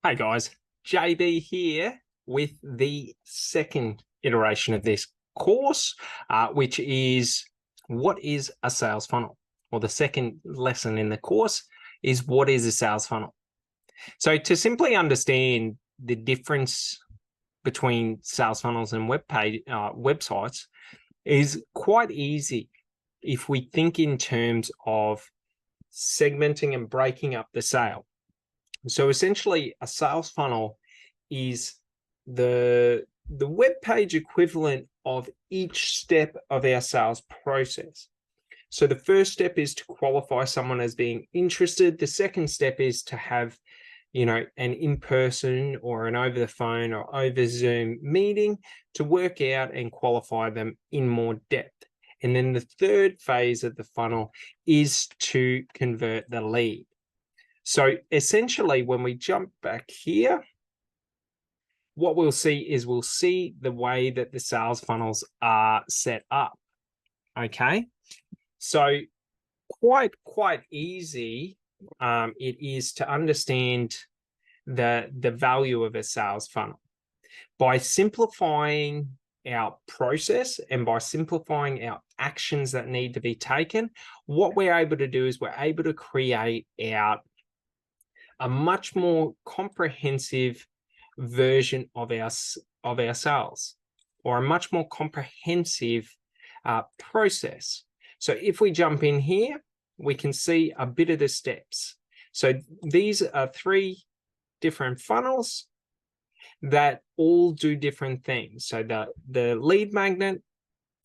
Hey guys, JB here with the second iteration of this course, which is what is a sales funnel? Or the second lesson in the course is what is a sales funnel? So to simply understand the difference between sales funnels and websites is quite easy if we think in terms of segmenting and breaking up the sale. So essentially, a sales funnel is the web page equivalent of each step of our sales process. So the first step is to qualify someone as being interested. The second step is to have, an in-person or an over the phone or over Zoom meeting to work out and qualify them in more depth. And then the third phase of the funnel is to convert the lead. So essentially, when we jump back here, what we'll see is the way that the sales funnels are set up. Okay, so quite easy it is to understand the value of a sales funnel by simplifying our process and by simplifying our actions that need to be taken. What we're able to do is we're able to create out a much more comprehensive version of our sales, or a much more comprehensive process. So if we jump in here, we can see a bit of the steps. So these are three different funnels that all do different things. So the lead magnet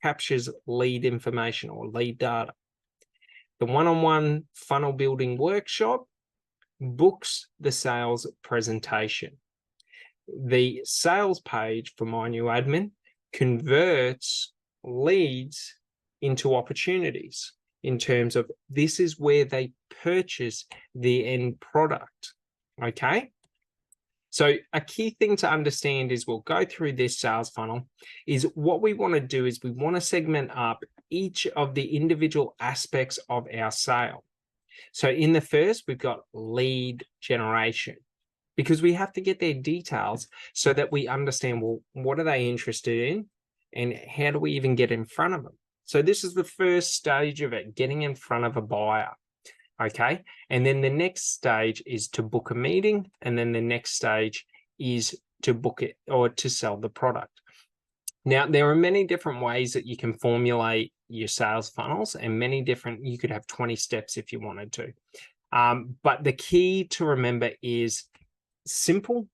captures lead information or lead data. The one-on-one funnel building workshop books the sales presentation. The sales page for My New Admin converts leads into opportunities in terms of this is where they purchase the end product. Okay. So a key thing to understand is we'll go through this sales funnel is what we want to do is we want to segment up each of the individual aspects of our sale. So in the first, we've got lead generation, because we have to get their details so that we understand, well, what are they interested in and how do we even get in front of them? So this is the first stage of it, getting in front of a buyer. Okay. And then the next stage is to book a meeting. And then the next stage is to book it or to sell the product. Now, there are many different ways that you can formulate your sales funnels, and you could have 20 steps if you wanted to. But the key to remember is simple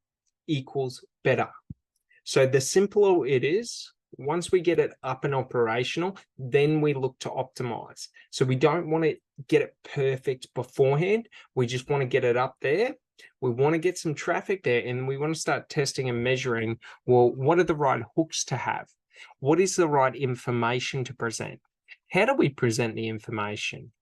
equals better. So the simpler it is, once we get it up and operational, then we look to optimize. So we don't want to get it perfect beforehand. We just want to get it up there. We want to get some traffic there, and we want to start testing and measuring, well, what are the right hooks to have? What is the right information to present? How do we present the information?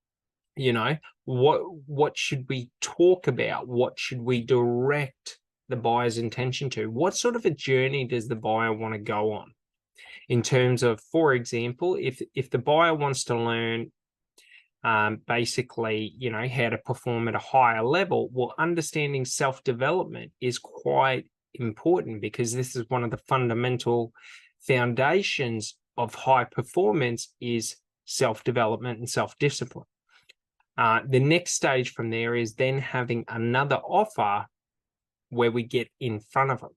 What should we talk about? What should we direct the buyer's intention to? What sort of a journey does the buyer want to go on? In terms of, for example, if the buyer wants to learn basically, how to perform at a higher level, well, understanding self-development is quite important, because this is one of the fundamental foundations of high performance is self-development and self-discipline. The next stage from there is then having another offer where we get in front of them.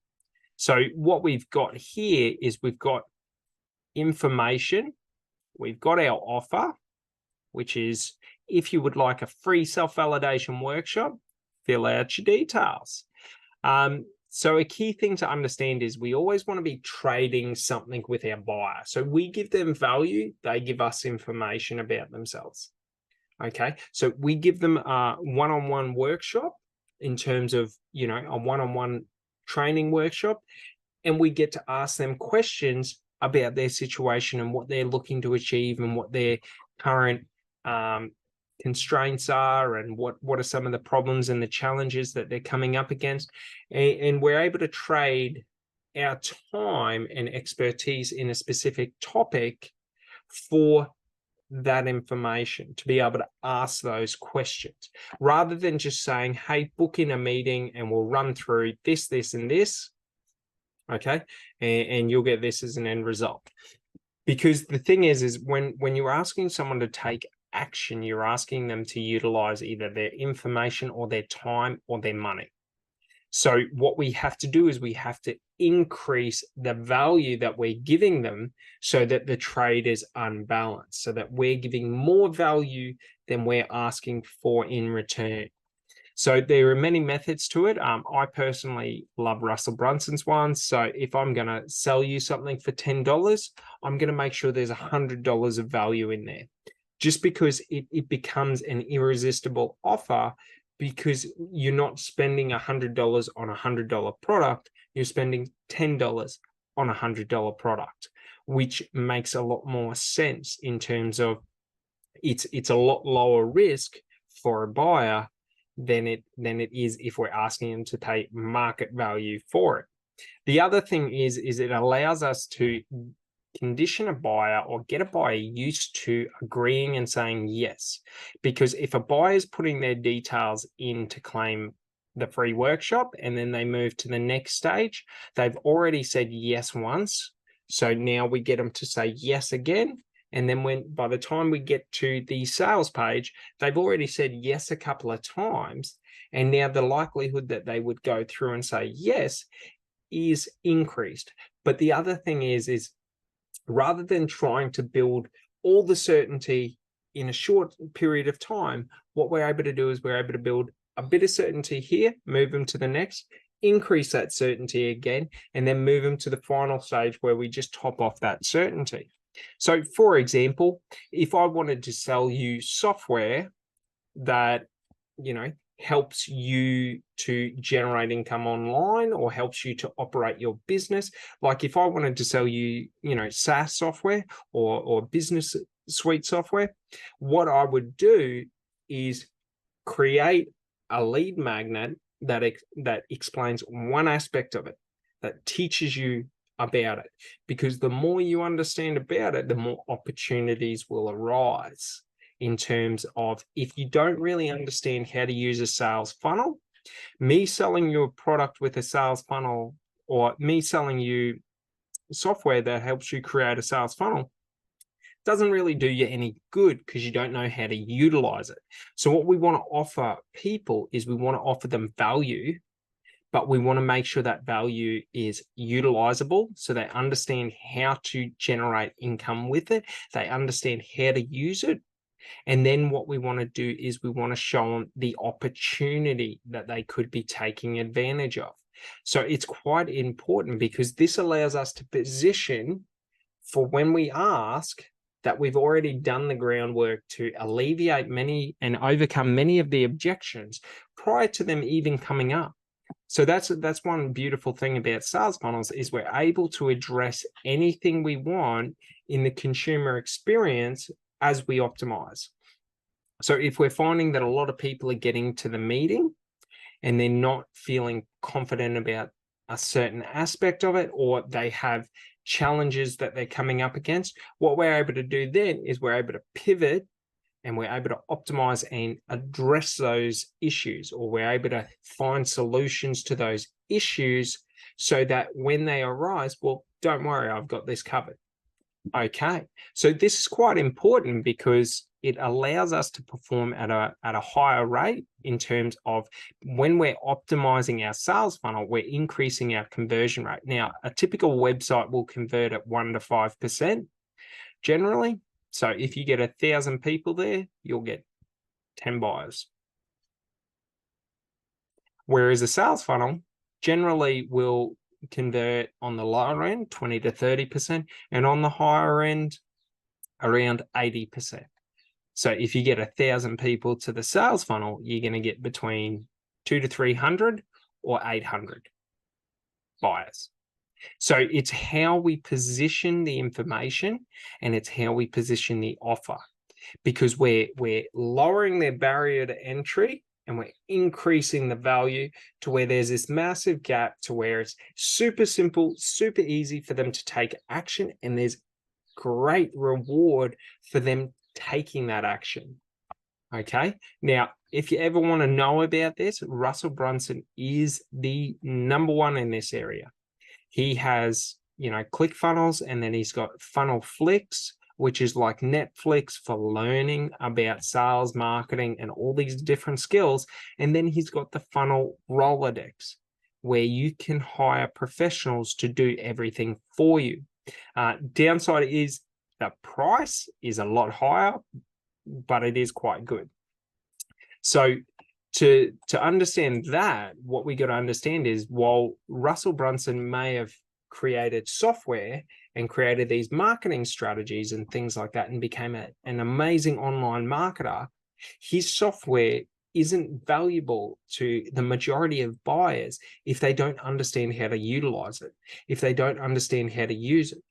So what we've got here is we've got information, we've got our offer, which is, if you would like a free self-validation workshop, fill out your details. So a key thing to understand is we always want to be trading something with our buyer. So we give them value, they give us information about themselves. Okay, so we give them a one-on-one workshop in terms of, a one-on-one training workshop, and we get to ask them questions about their situation and what they're looking to achieve and what their current constraints are, and what are some of the problems and the challenges that they're coming up against. And we're able to trade our time and expertise in a specific topic for that information, to be able to ask those questions, rather than just saying, hey, book in a meeting and we'll run through this, this, and this, okay, and you'll get this as an end result. Because the thing is when you're asking someone to take action, you're asking them to utilize either their information or their time or their money. So what we have to do is we have to increase the value that we're giving them so that the trade is unbalanced, so that we're giving more value than we're asking for in return. So there are many methods to it. I personally love Russell Brunson's one. So if I'm going to sell you something for $10, I'm going to make sure there's $100 of value in there, just because it becomes an irresistible offer, because you're not spending $100 on a $100 product. You're spending $10 on a $100 product, which makes a lot more sense in terms of it's a lot lower risk for a buyer than it is if we're asking them to pay market value for it. The other thing is it allows us to condition a buyer or get a buyer used to agreeing and saying yes. Because if a buyer is putting their details in to claim the free workshop and then they move to the next stage, they've already said yes once. So now we get them to say yes again. And then by the time we get to the sales page, they've already said yes a couple of times. And now the likelihood that they would go through and say yes is increased. But the other thing is rather than trying to build all the certainty in a short period of time, what we're able to do is we're able to build a bit of certainty here, move them to the next, increase that certainty again, and then move them to the final stage where we just top off that certainty. So for example, if I wanted to sell you software that, helps you to generate income online or helps you to operate your business, like if I wanted to sell you, SaaS software or business suite software, what I would do is create a lead magnet that explains one aspect of it, that teaches you about it, because the more you understand about it, the more opportunities will arise. In terms of, if you don't really understand how to use a sales funnel, me selling you a product with a sales funnel, or me selling you software that helps you create a sales funnel, doesn't really do you any good because you don't know how to utilize it. So what we want to offer people is we want to offer them value, but we want to make sure that value is utilizable, so they understand how to generate income with it, they understand how to use it. And then what we want to do is we want to show them the opportunity that they could be taking advantage of. So it's quite important, because this allows us to position for when we ask, that we've already done the groundwork to alleviate many and overcome many of the objections prior to them even coming up. So that's one beautiful thing about sales funnels, is we're able to address anything we want in the consumer experience as we optimize. So if we're finding that a lot of people are getting to the meeting and they're not feeling confident about a certain aspect of it, or they have challenges that they're coming up against, what we're able to do then is we're able to pivot and we're able to optimize and address those issues, or we're able to find solutions to those issues so that when they arise, well, don't worry, I've got this covered. Okay, so this is quite important because it allows us to perform at a higher rate in terms of when we're optimizing our sales funnel, we're increasing our conversion rate. Now, a typical website will convert at 1 to 5% generally. So if you get 1,000 people there, you'll get 10 buyers. Whereas a sales funnel generally will convert on the lower end 20 to 30%, and on the higher end around 80%. So if you get 1,000 people to the sales funnel, you're going to get between 200 to 300 or 800 buyers. So it's how we position the information, and it's how we position the offer, because we're lowering their barrier to entry, and we're increasing the value to where there's this massive gap to where it's super simple, super easy for them to take action, and there's great reward for them taking that action. Okay. Now, if you ever want to know about this, Russell Brunson is the #1 in this area. He has, ClickFunnels, and then he's got Funnel Flicks, which is like Netflix for learning about sales, marketing, and all these different skills. And then he's got the Funnel Rolodex, where you can hire professionals to do everything for you. Downside is the price is a lot higher, but it is quite good. So to understand that, what we got to understand is, while Russell Brunson may have created software and created these marketing strategies and things like that and became an amazing online marketer, his software isn't valuable to the majority of buyers if they don't understand how to utilize it, if they don't understand how to use it.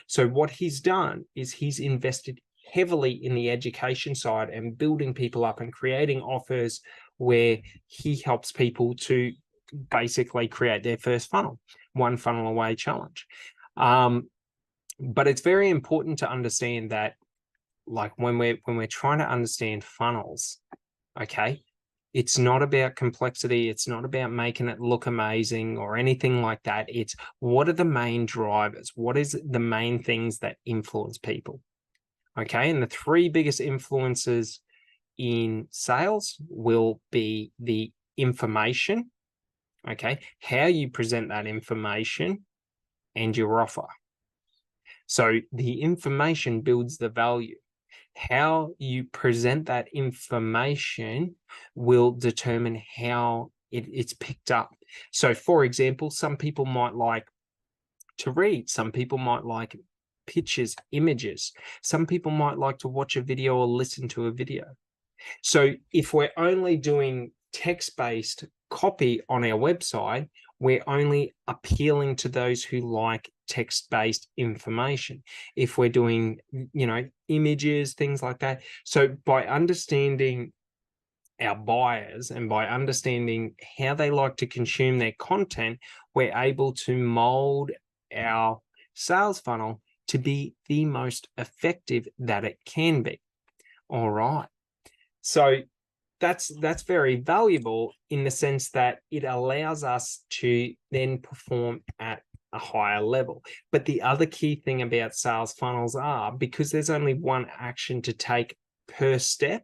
So what he's done is he's invested heavily in the education side and building people up and creating offers where he helps people to basically create their first funnel, one funnel away challenge. But it's very important to understand that, like, when we're trying to understand funnels, okay, it's not about complexity. It's not about making it look amazing or anything like that. It's what are the main drivers? What is the main things that influence people? Okay, and the 3 biggest influences in sales will be the information, okay, how you present that information, and your offer. So the information builds the value. How you present that information will determine how it's picked up. So, for example, some people might like to read. Some people might like pictures, images. Some people might like to watch a video or listen to a video. So if we're only doing text-based copy on our website, we're only appealing to those who like text-based information. If we're doing, images, things like that. So by understanding our buyers and by understanding how they like to consume their content, we're able to mold our sales funnel to be the most effective that it can be. All right. So that's very valuable in the sense that it allows us to then perform at a higher level. But the other key thing about sales funnels are, because there's only one action to take per step,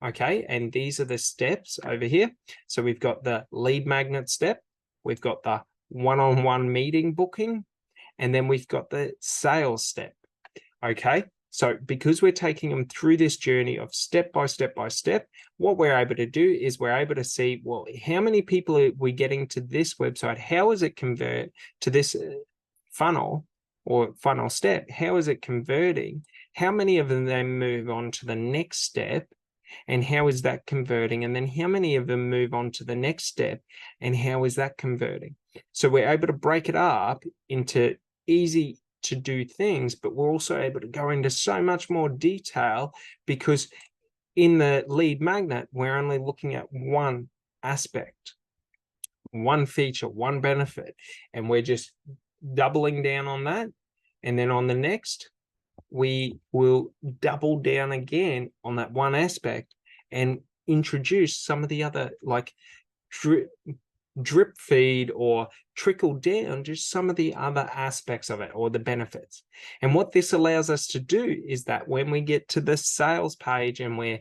okay, and these are the steps over here. So we've got the lead magnet step, we've got the one-on-one meeting booking, and then we've got the sales step, okay? So because we're taking them through this journey of step by step by step, what we're able to do is we're able to see, well, how many people are we getting to this website? How is it convert to this funnel or funnel step? How is it converting? How many of them then move on to the next step? And how is that converting? And then how many of them move on to the next step? And how is that converting? So we're able to break it up into easy to do things, but we're also able to go into so much more detail, because in the lead magnet, we're only looking at one aspect, one feature, one benefit, and we're just doubling down on that. And then on the next, we will double down again on that one aspect and introduce some of the other, like drip feed or trickle down just some of the other aspects of it or the benefits. And what this allows us to do is that when we get to the sales page and we're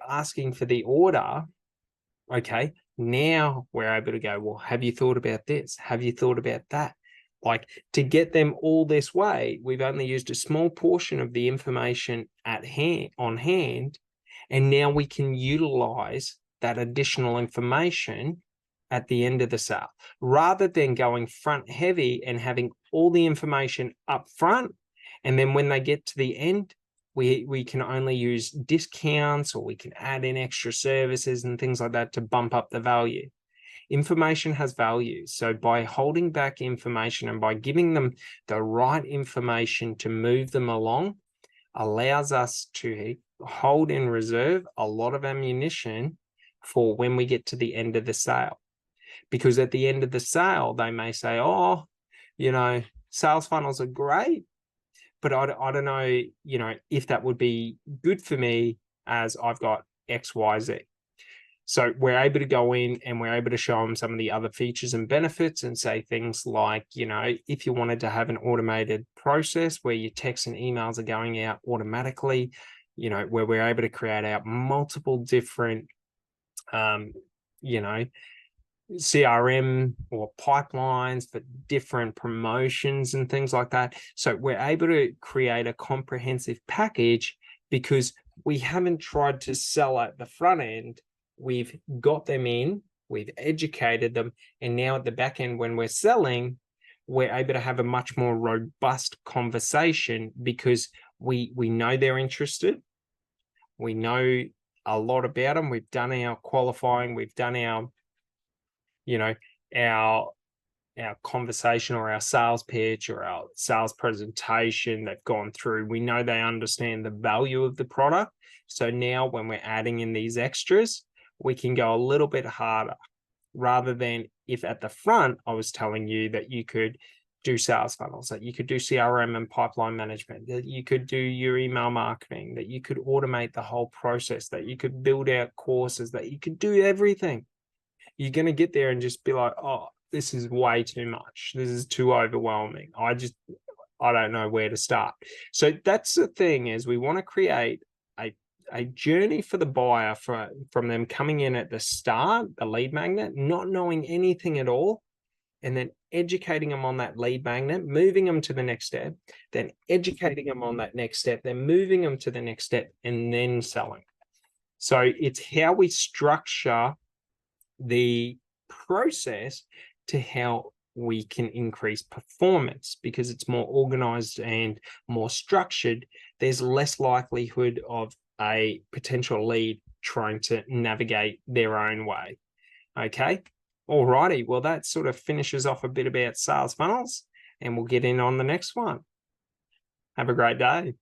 asking for the order, okay, now we're able to go, well, have you thought about this? Have you thought about that? Like, to get them all this way, we've only used a small portion of the information on hand, and now we can utilize that additional information at the end of the sale, rather than going front heavy and having all the information up front, and then when they get to the end, we can only use discounts, or we can add in extra services and things like that to bump up the value. Information has value. So by holding back information and by giving them the right information to move them along, allows us to hold in reserve a lot of ammunition for when we get to the end of the sale. Because at the end of the sale, they may say, oh, sales funnels are great, but I don't know, you know, if that would be good for me as I've got X, Y, Z. So we're able to go in and we're able to show them some of the other features and benefits and say things like, you know, if you wanted to have an automated process where your texts and emails are going out automatically, you know, where we're able to create out multiple different, you know, CRM or pipelines for different promotions and things like that. So we're able to create a comprehensive package because we haven't tried to sell at the front end. We've got them in, we've educated them, and now at the back end, when we're selling, we're able to have a much more robust conversation because we know they're interested. We know a lot about them. We've done our qualifying, we've done our, you know, our conversation or our sales pitch or our sales presentation they've gone through. We know they understand the value of the product. So now when we're adding in these extras, we can go a little bit harder rather than if at the front I was telling you that you could do sales funnels, that you could do CRM and pipeline management, that you could do your email marketing, that you could automate the whole process, that you could build out courses, that you could do everything. You're going to get there and just be like, oh, this is way too much. This is too overwhelming. I don't know where to start. So that's the thing, is we want to create a journey for the buyer from them coming in at the start, the lead magnet, not knowing anything at all, and then educating them on that lead magnet, moving them to the next step, then educating them on that next step, then moving them to the next step, and then selling. So it's how we structure the process to how we can increase performance. Because it's more organized and more structured, there's less likelihood of a potential lead trying to navigate their own way. Okay. Alrighty. Well, that sort of finishes off a bit about sales funnels, and we'll get in on the next one. Have a great day.